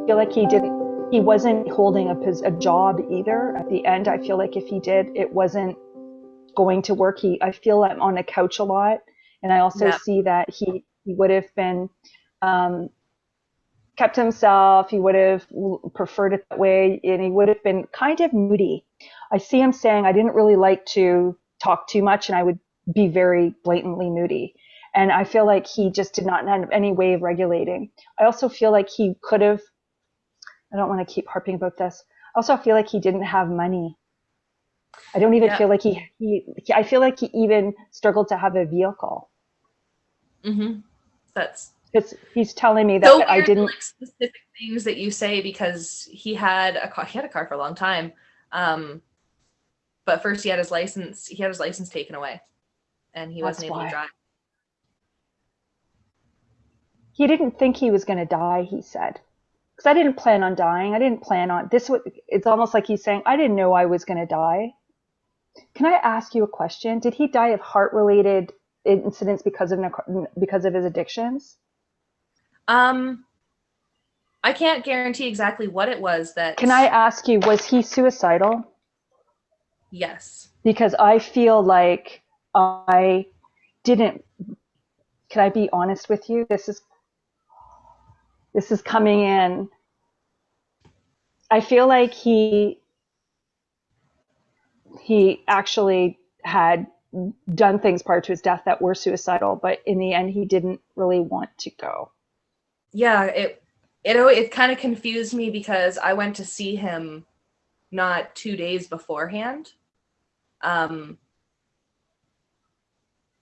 feel like he wasn't holding a job either. At the end, I feel like if he did, it wasn't going to work. I feel I'm on the couch a lot. And I also Yeah. see that he would have been, um, kept himself. He would have preferred it that way. And he would have been kind of moody. I see him saying, I didn't really like to talk too much and I would be very blatantly moody. And I feel like he just did not have any way of regulating. I also feel like he could have, I don't want to keep harping about this. I also feel like he didn't have money. I don't even Yeah. feel like I feel like he even struggled to have a vehicle. Mm-hmm. That's Because he's telling me so that I weird, the, didn't. like, specific things that you say, because he had a car for a long time. Um, but first he had his license taken away and he wasn't That's able to why. drive. He didn't think he was going to die, he said. Because I didn't plan on dying. I didn't plan on this. It's almost like he's saying, I didn't know I was going to die. Can I ask you a question? Did he die of heart-related incidents because of his addictions? Um, I can't guarantee exactly what it was Can I that. ask you, was he suicidal? Yes. Because I feel like I didn't. Can I be honest with you? This is coming in. I feel like he actually had done things prior to his death that were suicidal, but in the end, he didn't really want to go. Yeah, it kind of confused me because I went to see him not 2 days beforehand. Um,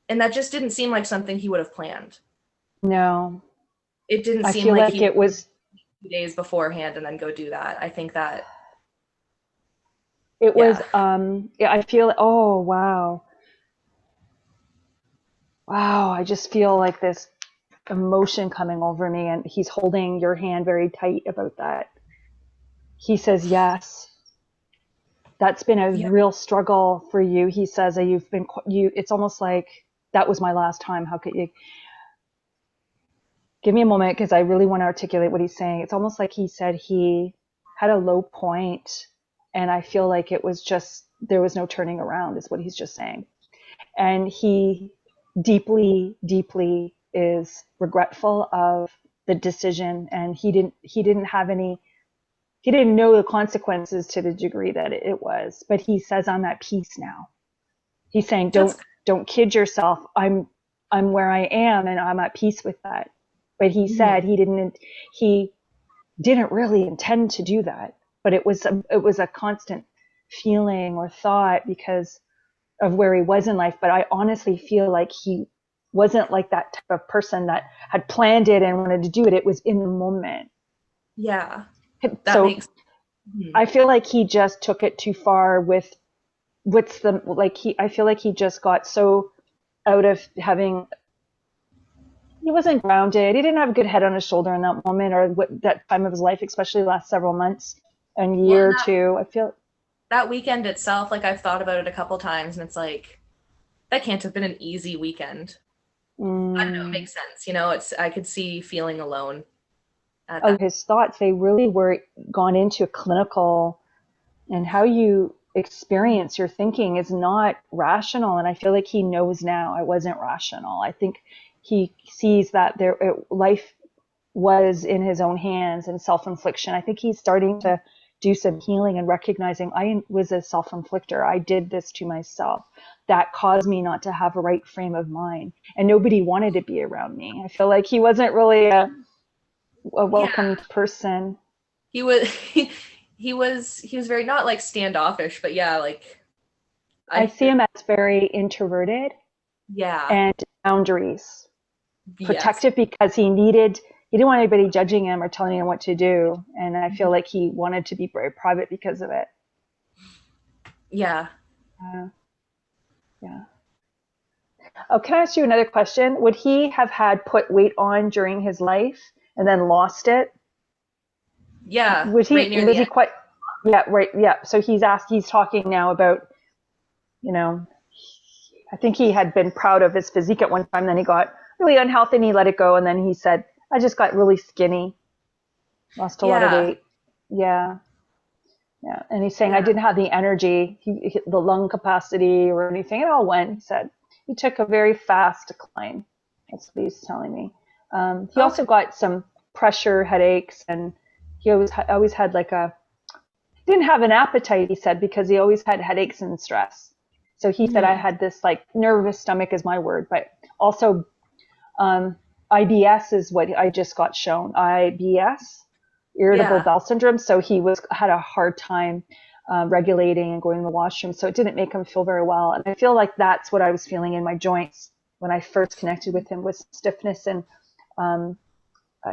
and that just didn't seem like something he would have planned. No, It didn't I seem feel like like he it was 2 days beforehand and then go do that. I think that, it was yeah, yeah, I feel, oh wow. Wow, I just feel like this emotion coming over me, and he's holding your hand very tight about that. He says yes. That's been a yeah, real struggle for you. He says that it's almost like that was my last time. How could you give me a moment? Because I really want to articulate what he's saying. It's almost like he said he had a low point, and I feel like it was just, there was no turning around, is what he's just saying. And he deeply, deeply is regretful of the decision, and he didn't have any, he didn't know the consequences to the degree that it was, but he says, I'm at peace now. He's saying, that's don't kid yourself. I'm where I am and I'm at peace with that. But he mhm. said he didn't really intend to do that, but it was a constant feeling or thought because of where he was in life. But I honestly feel like he wasn't like that type of person that had planned it and wanted to do it. It was in the moment. Yeah, that So makes. Mhm. I feel like he just took it too far with what's the like he I feel like he just got so out of having, he wasn't grounded. He didn't have a good head on his shoulder in that moment or that time of his life, especially the last several months and Well, year and or that two. I feel that weekend itself, like, I've thought about it a couple times, and it's like that can't have been an easy weekend. I don't know. It mm, makes sense. It's I could see feeling alone at of that. his thoughts, they really were gone into a clinical, and how you experience your thinking is not rational. And I feel like he knows now I wasn't rational. I think he sees that life was in his own hands and self-infliction. I think he's starting to do some healing and recognizing I was a self-inflictor. I did this to myself. That caused me not to have a right frame of mind. And nobody wanted to be around me. I feel like he wasn't really a Yeah, welcomed person. he was. He was very, not like standoffish, but yeah, like I I. see him as very introverted Yeah. and boundaries. Yes. Protective because he didn't want anybody judging him or telling him what to do. And I feel like he wanted to be very private because of it. Yeah. Uh, yeah. Oh, can I ask you another question? Would he have had put weight on during his life and then lost it? Yeah. Was Right he near was the he end. quite, yeah, right, yeah. So he's talking now about, you know, I think he had been proud of his physique at one time, then he got really unhealthy and he let it go, and then he said, I just got really skinny. lost a lot of Yeah. weight. Yeah. Yeah. And he's saying I Yeah. didn't have the energy, the lung capacity or anything. It all went, he said. He took a very fast decline. That's what he's telling me. He Okay. also got some pressure headaches, and he always had like he didn't have an appetite, he said, because he always had headaches and stress. So he said I Hmm. had this like nervous stomach is my word, but also um, IBS is what I just got shown. IBS, irritable Yeah. bowel syndrome. So he had a hard time regulating and going to the washroom. So it didn't make him feel very well. And I feel like that's what I was feeling in my joints when I first connected with him, was stiffness and um,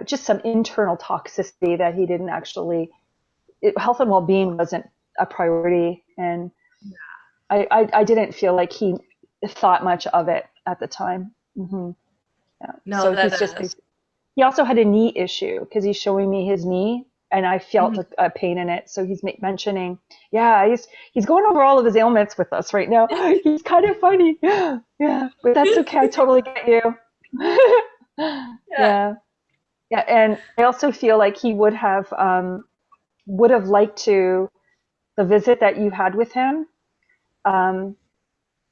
just some internal toxicity that he didn't actually. Health and well-being wasn't a priority, and I didn't feel like he thought much of it at the time. Hmm. Yeah. No, So that he's just he also had a knee issue because he's showing me his knee, and I felt mhm. a pain in it. So he's mentioning, yeah, he's going over all of his ailments with us right now. He's kind of funny. Yeah, but that's okay. I totally get you. Yeah. Yeah. Yeah. And I also feel like he would have liked to, the visit that you had with him, um,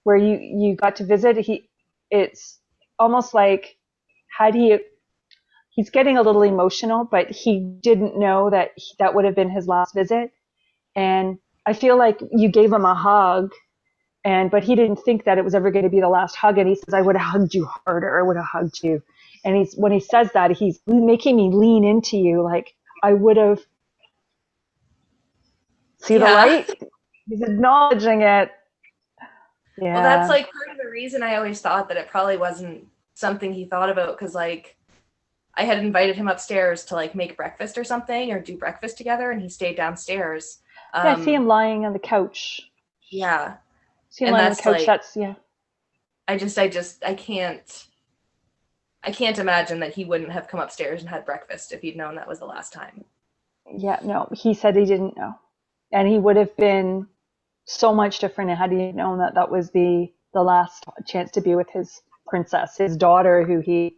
where you got to visit, it's almost like, had he's getting a little emotional, but he didn't know that that would have been his last visit. And I feel like you gave him a hug, but he didn't think that it was ever going to be the last hug. And he says, I would have hugged you harder. I would have hugged you. And when he says that, he's making me lean into you. Like I would have, see the Yeah. light? He's acknowledging it. Well, that's Yeah. like part of the reason I always thought that it probably wasn't something he thought about, because like I had invited him upstairs to like make breakfast or something or do breakfast together, and he stayed downstairs. Yeah. I see Um, him lying on the couch. yeah. See him And lying on the that's couch. like That's, yeah. I can't imagine that he wouldn't have come upstairs and had breakfast if he'd known that was the last time. Yeah. No, he said he didn't know. And he would have been so much different had he known that that was the last chance to be with his princess, his daughter, who he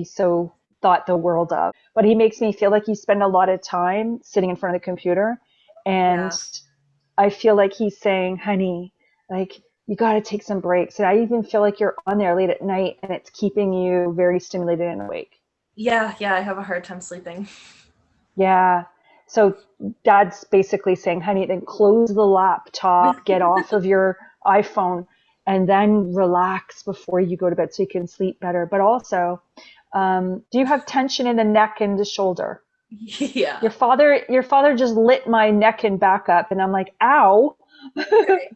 so thought the world of. But he makes me feel like he spent a lot of time sitting in front of the computer, and Yeah. I feel like he's saying, "Honey, like you got to take some breaks." And I even feel like you're on there late at night, and it's keeping you very stimulated and awake. Yeah, yeah, I have a hard time sleeping. Yeah. So dad's basically saying, honey, then close the laptop, get off of your iPhone, and then relax before you go to bed so you can sleep better. But also, do you have tension in the neck and the shoulder? Yeah. Your father just lit my neck and back up, and I'm like, ow. Okay.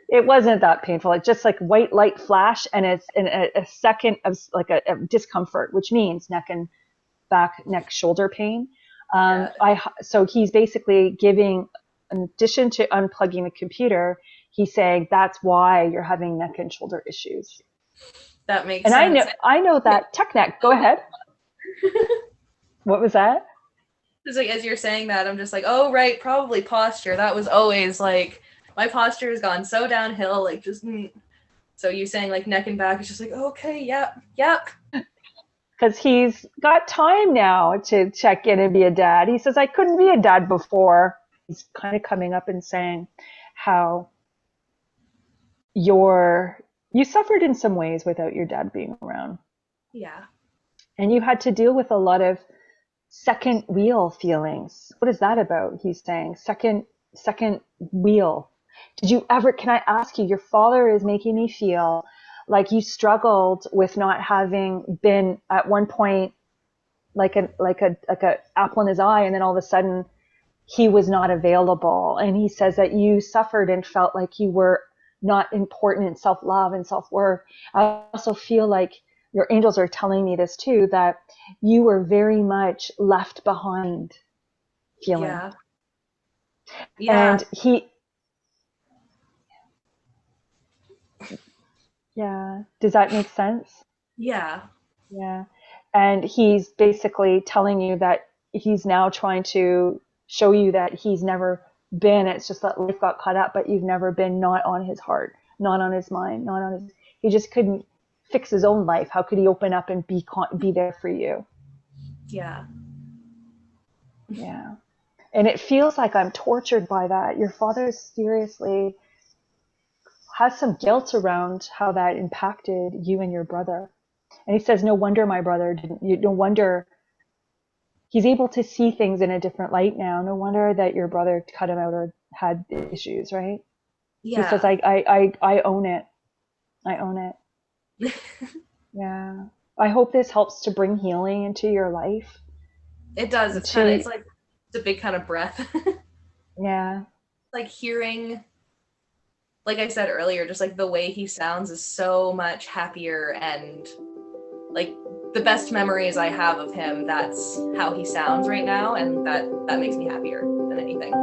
It wasn't that painful. It's just like white light flash, and it's in a second of like a discomfort, which means neck, shoulder pain. Yeah. So he's basically giving, in addition to unplugging the computer, he's saying that's why you're having neck and shoulder issues. That makes And sense. I know that tech neck. Go ahead. What was that? Just like as you're saying that, I'm just like, oh right, probably posture. That was always like my posture has gone so downhill, like just so you saying like neck and back is just like, okay, yep, yep. Because he's got time now to check in and be a dad. He says, I couldn't be a dad before. He's kind of coming up and saying how you suffered in some ways without your dad being around. Yeah. And you had to deal with a lot of second wheel feelings. What is that about? He's saying second wheel. Did you ever, can I ask you, your father is making me feel like you struggled with not having been at one point like a apple in his eye, and then all of a sudden he was not available. And he says that you suffered and felt like you were not important in self-love and self-worth. I also feel like your angels are telling me this too, that you were very much left behind feeling. Yeah. Yeah. And yeah, does that make sense? Yeah. Yeah. And he's basically telling you that he's now trying to show you that he's never been. It's just that life got caught up, but you've never been not on his heart, not on his mind, not on his. He just couldn't fix his own life. How could he open up and be there for you? Yeah. Yeah. And it feels like I'm tortured by that. Your father seriously has some guilt around how that impacted you and your brother. And he says, no wonder my brother didn't, no wonder he's able to see things in a different light now. No wonder that your brother cut him out or had issues, right? He says, Yeah. I own it. I own it. Yeah. I hope this helps to bring healing into your life. It does. It's kind of, Into, it's like, it's a big kind of breath. yeah. Like hearing, like I said earlier, just like the way he sounds is so much happier, and like the best memories I have of him, that's how he sounds right now, and that makes me happier than anything.